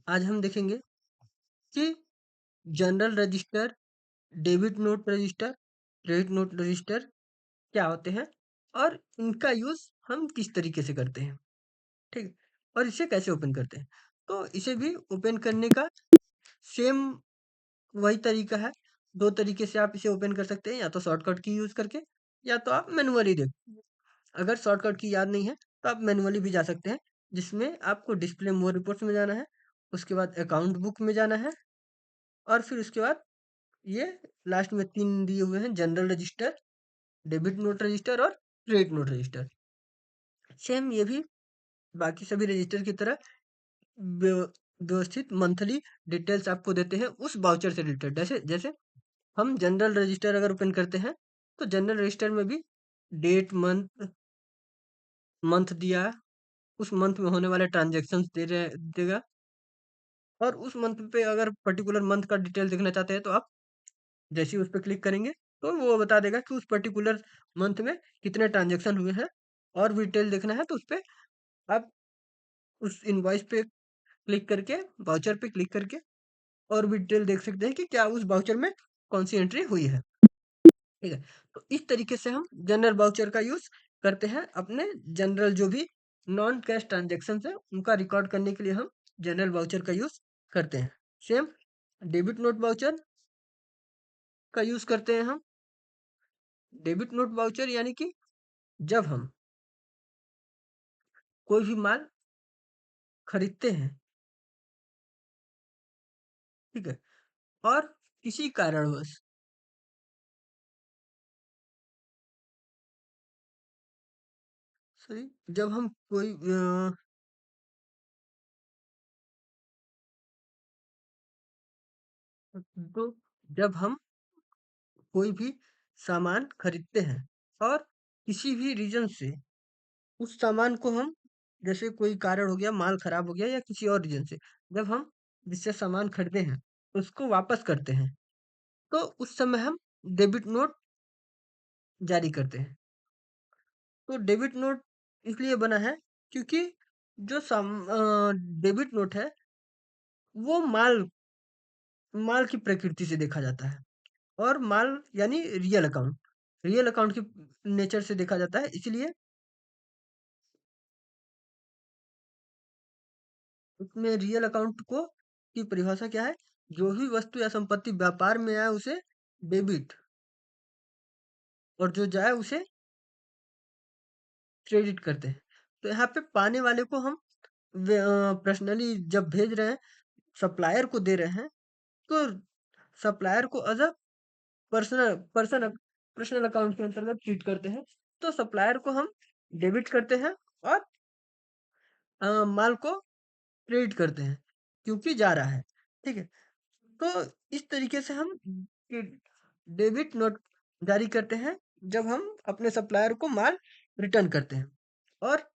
आज हम देखेंगे कि general register, debit note register, credit note register क्या होते हैं और इनका यूज़ हम किस तरीके से करते हैं, ठीक है? और इसे कैसे ओपन करते हैं। तो इसे भी ओपन करने का सेम वही तरीका है। 2 तरीके से आप इसे ओपन कर सकते हैं, या तो शॉर्टकट की यूज़ करके या तो आप मैनुअली देख। अगर शॉर्टकट की याद नहीं है तो आप मैनुअली भी जा सकते हैं, जिसमें आपको डिस्प्ले मोर रिपोर्ट्स में जाना है, उसके बाद अकाउंट बुक में जाना है और फिर उसके बाद ये लास्ट में 3 दिए हुए हैं, general register, debit note register और क्रेडिट नोट रजिस्टर। सेम ये भी बाकी सभी रजिस्टर की तरह व्यवस्थित मंथली डिटेल्स आपको देते हैं उस वाउचर से रिलेटेड। जैसे जैसे हम जनरल रजिस्टर अगर ओपन करते हैं तो जनरल रजिस्टर में भी डेट, मंथ मंथ दिया है, उस मंथ में होने वाले ट्रांजेक्शन्स देगा। और उस मंथ पे अगर पर्टिकुलर मंथ का डिटेल देखना चाहते हैं तो आप जैसे ही उस पे क्लिक करेंगे तो वो बता देगा कि उस पर्टिकुलर मंथ में कितने ट्रांजेक्शन हुए हैं। और भी डिटेल देखना है तो उस पे आप उस इनवॉइस पे क्लिक करके, वाउचर पे क्लिक करके और भी डिटेल देख सकते हैं कि क्या उस वाउचर में कौन सी एंट्री हुई है, ठीक है? तो इस तरीके से हम जनरल वाउचर का यूज़ करते हैं अपने जनरल जो भी नॉन कैश ट्रांज़ैक्शंस हैं, उनका रिकॉर्ड करने के लिए हम जनरल वाउचर का यूज़ करते हैं। सेम डेबिट नोट वाउचर का यूज़ करते हैं हम। डेबिट नोट वाउचर यानी कि जब हम कोई भी माल खरीदते हैं, ठीक है? और किसी कारणवश सॉरी, जब हम कोई तो जब हम कोई भी सामान खरीदते हैं और किसी भी रीज़न से उस सामान को हम, जैसे कोई कारण हो गया, माल खराब हो गया या किसी और रीज़न से, जब हम जिससे सामान खरीदे हैं, उसको वापस करते हैं, तो उस समय हम डेबिट नोट जारी करते हैं। तो डेबिट नोट इसलिए बना है क्योंकि जो डेबिट नोट है, वो माल माल की प्रकृति से देखा जाता है। और माल यानी रियल अकाउंट की नेचर से देखा जाता है। इसलिए उसमें रियल अकाउंट को की परिभाषा क्या है? जो भी वस्तु या संपत्ति व्यापार में आए उसे डेबिट, और जो जाए उसे क्रेडिट करते हैं। तो यहाँ पे पाने वाले को हम पर्सनली जब भेज रहे हैं, सप्लायर को दे रहे हैं, तो सप्लायर को एज अ पर्सनल अकाउंट के अंतर्गत ट्रीट करते हैं। तो सप्लायर को हम डेबिट करते हैं और माल को क्रेडिट करते हैं, क्योंकि जा रहा है, ठीक है? तो इस तरीके से हम डेबिट नोट जारी करते हैं जब हम अपने सप्लायर को माल रिटर्न करते हैं। और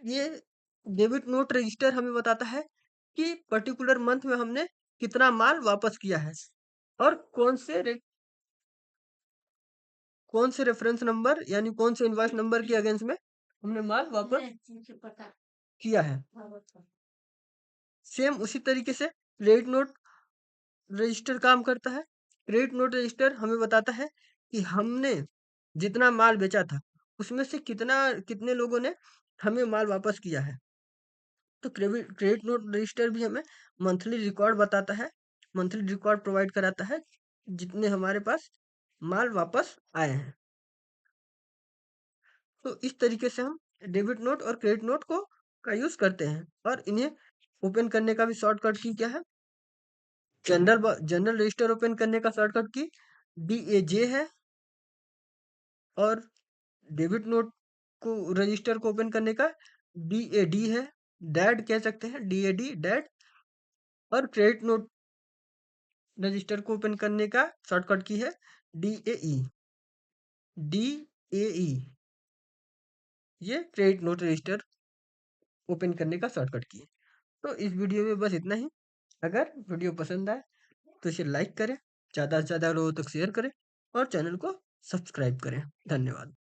ये डेबिट नोट रजिस्टर हमें बताता है कि पर्टिकुलर मंथ में हमने कितना माल वापस किया है और कौन से रेफरेंस नंबर यानी कौन से इनवॉइस नंबर के अगेंस्ट में हमने माल वापस किया है। सेम उसी तरीके से क्रेडिट नोट रजिस्टर काम करता है। क्रेडिट नोट रजिस्टर हमें बताता है कि हमने जितना माल बेचा था, उसमें से कितने लोगों ने हमें माल वापस किया है। तो क्रेडिट नोट रजिस्टर भी हमें मंथली रिकॉर्ड बताता है, मंथली रिकॉर्ड प्रोवाइड कराता है, जितने हमारे पास माल वापस आए हैं। तो इस तरीके से हम डेबिट नोट और क्रेडिट नोट को का यूज़ करते हैं। और इन्हें ओपन करने का भी शॉर्टकट की क्या है? जनरल रजिस्टर ओपन करने का शॉर्टकट की DAJ है। और डेबिट नोट को रजिस्टर को ओपन करने का DAD है, डैड कह सकते हैं, DAD डैड। और क्रेडिट नोट रजिस्टर को ओपन करने का शॉर्टकट की है DAE, DAE। ये क्रेडिट नोट रजिस्टर ओपन करने का शॉर्टकट की है। तो इस वीडियो में बस इतना ही। अगर वीडियो पसंद आए तो इसे लाइक करें, ज़्यादा से ज़्यादा लोगों तक शेयर करें और चैनल को सब्सक्राइब करें। धन्यवाद।